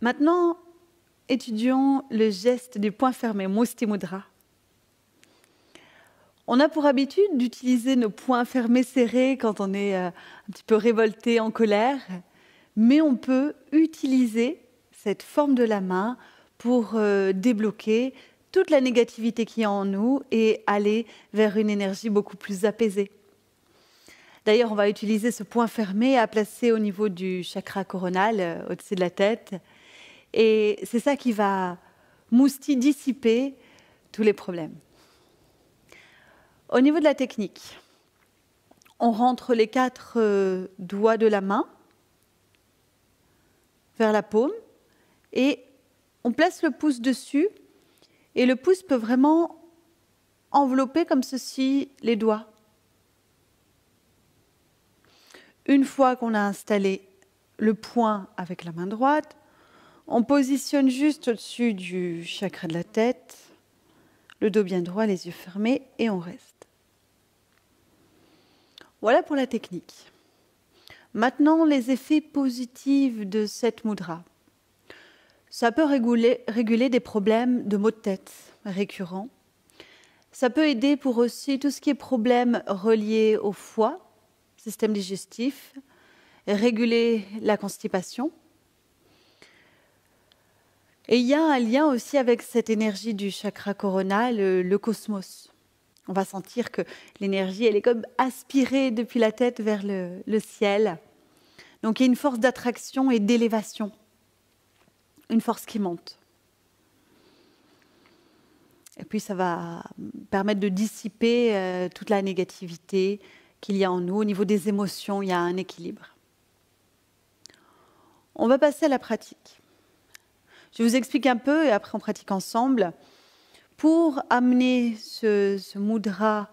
Maintenant, étudions le geste du poing fermé, Musti Mudra. On a pour habitude d'utiliser nos poings fermés serrés quand on est un petit peu révolté, en colère, mais on peut utiliser cette forme de la main pour débloquer toute la négativité qu'il y a en nous et aller vers une énergie beaucoup plus apaisée. D'ailleurs, on va utiliser ce poing fermé à placer au niveau du chakra coronal, au-dessus de la tête. Et c'est ça qui va dissiper tous les problèmes. Au niveau de la technique, on rentre les 4 doigts de la main vers la paume et on place le pouce dessus. Et le pouce peut vraiment envelopper comme ceci les doigts. Une fois qu'on a installé le poing avec la main droite, on positionne juste au-dessus du chakra de la tête, le dos bien droit, les yeux fermés, et on reste. Voilà pour la technique. Maintenant, les effets positifs de cette mudra. Ça peut réguler des problèmes de maux de tête récurrents. Ça peut aider pour aussi tout ce qui est problème relié au foie, système digestif, réguler la constipation. Et il y a un lien aussi avec cette énergie du chakra coronal, le cosmos. On va sentir que l'énergie, elle est comme aspirée depuis la tête vers le ciel. Donc il y a une force d'attraction et d'élévation, une force qui monte. Et puis ça va permettre de dissiper toute la négativité qu'il y a en nous. Au niveau des émotions, il y a un équilibre. On va passer à la pratique. Je vous explique un peu et après on pratique ensemble. Pour amener ce mudra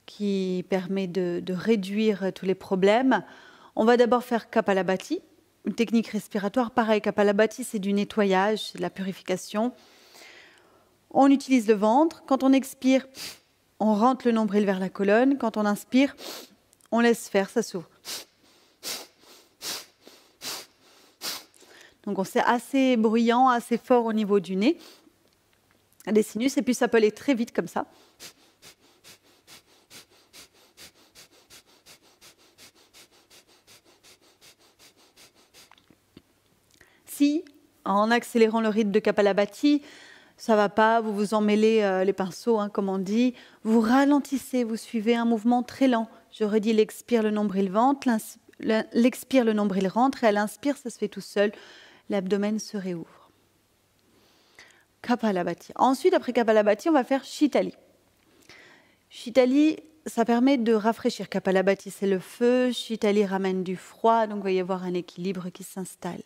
qui permet de réduire tous les problèmes, on va d'abord faire Kapalabhati, une technique respiratoire. Pareil, Kapalabhati, c'est du nettoyage, c'est de la purification. On utilise le ventre. Quand on expire, on rentre le nombril vers la colonne. Quand on inspire, on laisse faire, ça s'ouvre. Donc c'est assez bruyant, assez fort au niveau du nez, des sinus, et puis ça peut aller très vite comme ça. Si, en accélérant le rythme de Kapalabhati, ça ne va pas, vous vous emmêlez les pinceaux, comme on dit, vous ralentissez, vous suivez un mouvement très lent. Je redis, l'expire, le nombril ventre, l'expire, le nombril rentre, et à l'inspire, ça se fait tout seul. L'abdomen se réouvre. Kapalabhati. Ensuite, après Kapalabhati, on va faire Shitali. Shitali, ça permet de rafraîchir. Kapalabhati, c'est le feu. Shitali ramène du froid, donc il va y avoir un équilibre qui s'installe.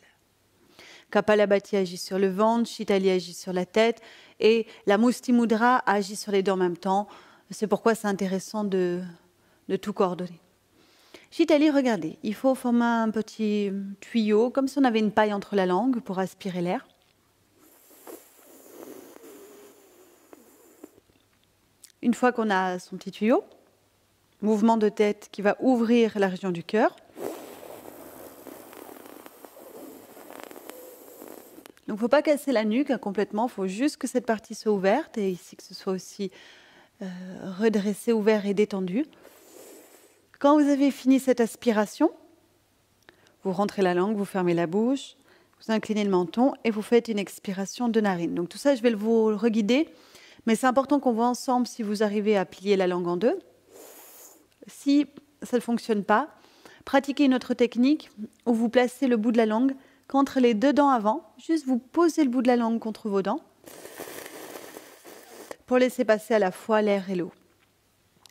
Kapalabhati agit sur le ventre, Shitali agit sur la tête, et la Musti Mudra agit sur les deux en même temps. C'est pourquoi c'est intéressant de tout coordonner. Shitali, regardez, il faut former un petit tuyau, comme si on avait une paille entre la langue pour aspirer l'air. Une fois qu'on a son petit tuyau, mouvement de tête qui va ouvrir la région du cœur. Donc il ne faut pas casser la nuque complètement, il faut juste que cette partie soit ouverte et ici que ce soit aussi redressé, ouvert et détendu. Quand vous avez fini cette aspiration, vous rentrez la langue, vous fermez la bouche, vous inclinez le menton et vous faites une expiration de narine. Donc tout ça, je vais vous reguider, mais c'est important qu'on voit ensemble si vous arrivez à plier la langue en deux. Si ça ne fonctionne pas, pratiquez une autre technique où vous placez le bout de la langue contre les deux dents avant. Juste vous posez le bout de la langue contre vos dents pour laisser passer à la fois l'air et l'eau.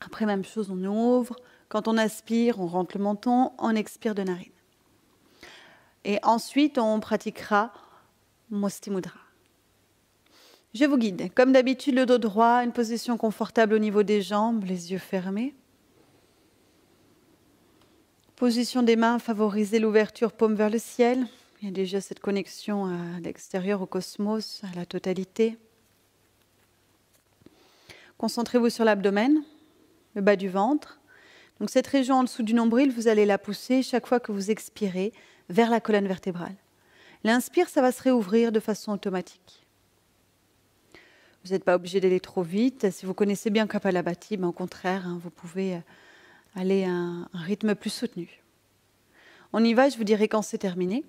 Après, même chose, on ouvre. Quand on aspire, on rentre le menton, on expire de narine. Et ensuite, on pratiquera Musti Mudra. Je vous guide. Comme d'habitude, le dos droit, une position confortable au niveau des jambes, les yeux fermés. Position des mains, favorisez l'ouverture paume vers le ciel. Il y a déjà cette connexion à l'extérieur, au cosmos, à la totalité. Concentrez-vous sur l'abdomen, le bas du ventre. Donc cette région en dessous du nombril, vous allez la pousser chaque fois que vous expirez vers la colonne vertébrale. L'inspire, ça va se réouvrir de façon automatique. Vous n'êtes pas obligé d'aller trop vite. Si vous connaissez bien Kapalabhati, au contraire, vous pouvez aller à un rythme plus soutenu. On y va, je vous dirai quand c'est terminé.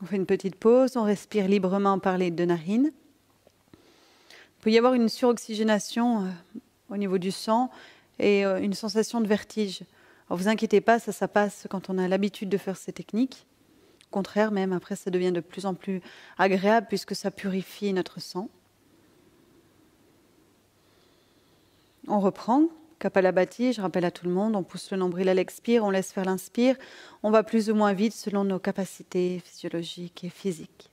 On fait une petite pause, on respire librement par les deux narines. Il peut y avoir une suroxygénation au niveau du sang et une sensation de vertige. Alors vous inquiétez pas, ça passe quand on a l'habitude de faire ces techniques. Au contraire, même après, ça devient de plus en plus agréable puisque ça purifie notre sang. On reprend. Kapalabhati, je rappelle à tout le monde, on pousse le nombril à l'expire, on laisse faire l'inspire. On va plus ou moins vite selon nos capacités physiologiques et physiques.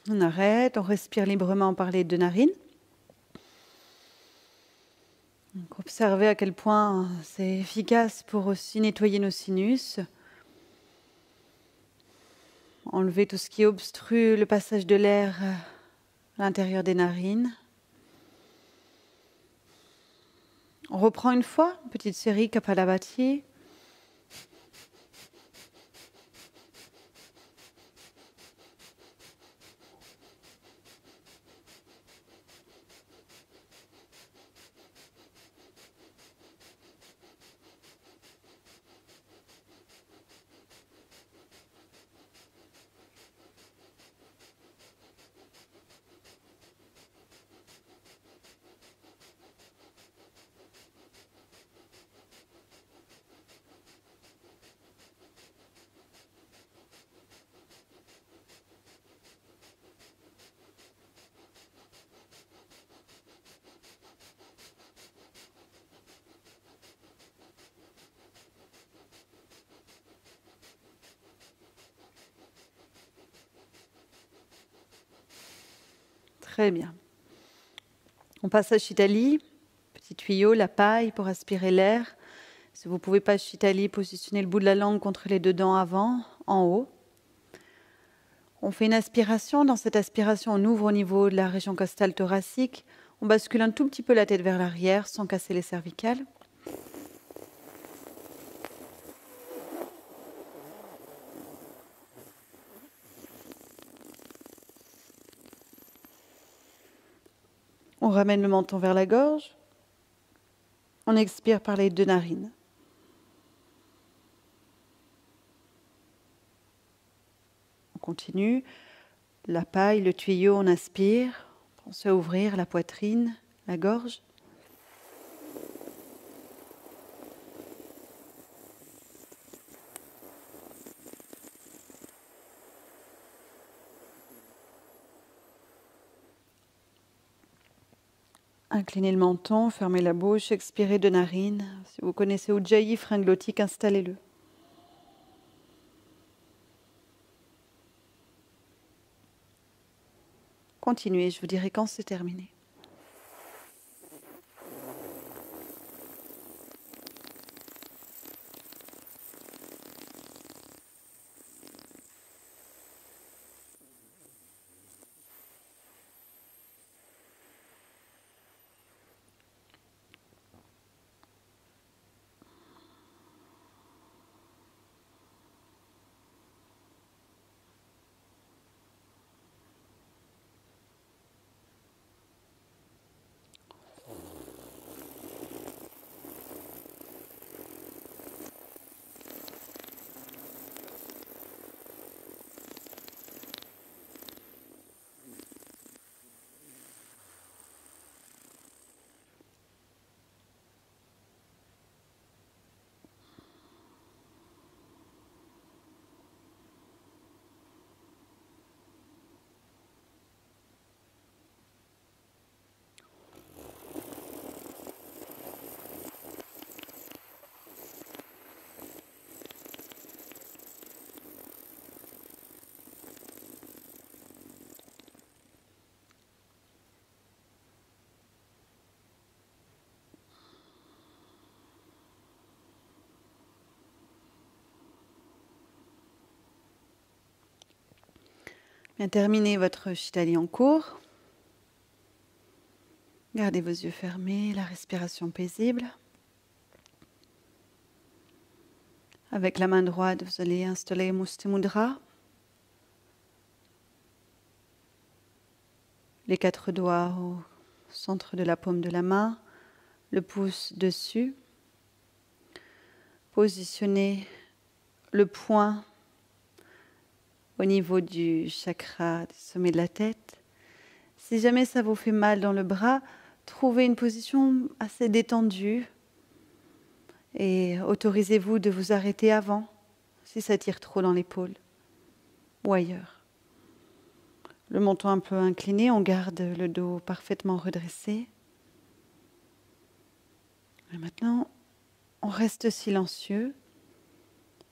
On arrête, on respire librement par les deux narines. Donc, observez à quel point c'est efficace pour aussi nettoyer nos sinus. Enlever tout ce qui obstrue le passage de l'air à l'intérieur des narines. On reprend une fois, une petite série Kapalabhati. Très bien. On passe à Shitali. Petit tuyau, la paille pour aspirer l'air. Si vous ne pouvez pas Shitali, positionnez le bout de la langue contre les deux dents avant, en haut. On fait une aspiration. Dans cette aspiration, on ouvre au niveau de la région costale thoracique. On bascule un tout petit peu la tête vers l'arrière sans casser les cervicales. On ramène le menton vers la gorge. On expire par les deux narines. On continue. La paille, le tuyau, on inspire. Pensez à ouvrir la poitrine, la gorge. Inclinez le menton, fermez la bouche, expirez de narine. Si vous connaissez Ujjayi, frein glottique, installez-le. Continuez, je vous dirai quand c'est terminé. Bien, terminez votre Shitali en cours. Gardez vos yeux fermés, la respiration paisible. Avec la main droite, vous allez installer Musti Mudra. Les 4 doigts au centre de la paume de la main, le pouce dessus. Positionnez le poing au niveau du chakra du sommet de la tête. Si jamais ça vous fait mal dans le bras, trouvez une position assez détendue et autorisez-vous de vous arrêter avant si ça tire trop dans l'épaule ou ailleurs. Le menton un peu incliné, on garde le dos parfaitement redressé. Et maintenant, on reste silencieux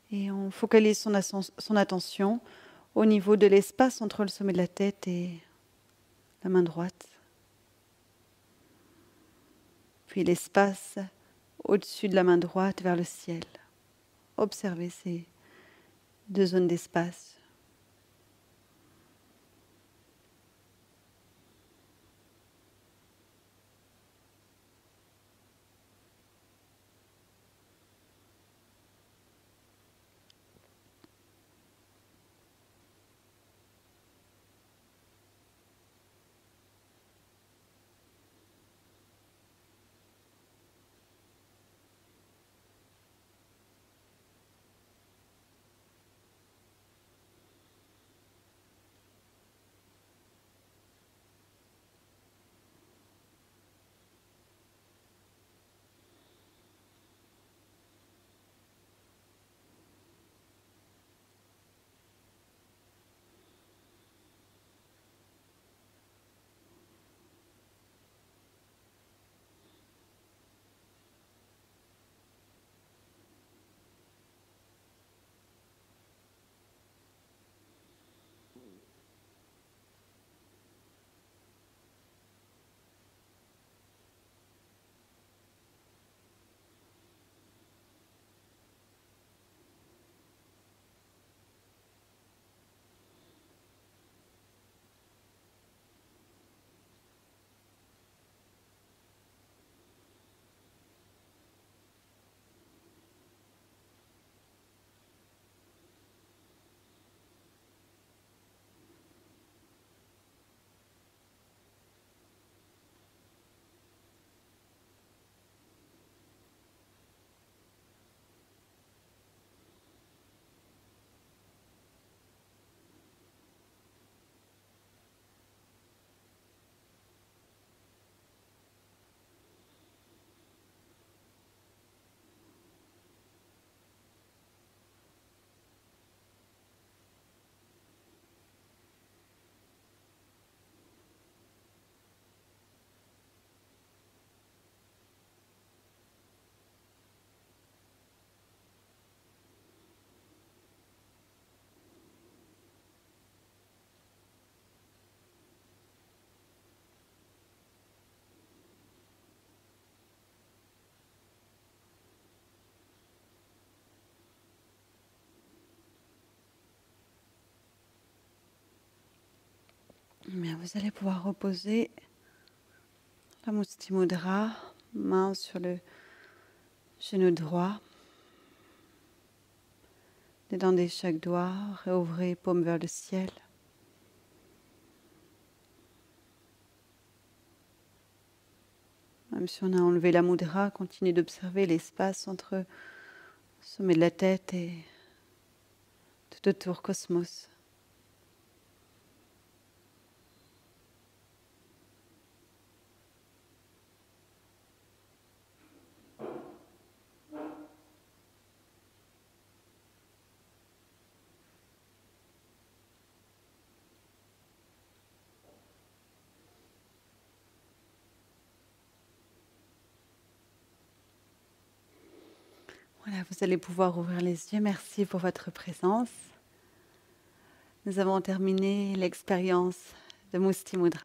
et on focalise son attention au niveau de l'espace entre le sommet de la tête et la main droite. Puis l'espace au-dessus de la main droite vers le ciel. Observez ces 2 zones d'espace. Bien, vous allez pouvoir reposer la Musti Mudra, main sur le genou droit. Détendez chaque doigt, réouvrez paume vers le ciel. Même si on a enlevé la mudra, continuez d'observer l'espace entre le sommet de la tête et tout autour cosmos. Voilà, vous allez pouvoir ouvrir les yeux. Merci pour votre présence. Nous avons terminé l'expérience de Musti Mudra.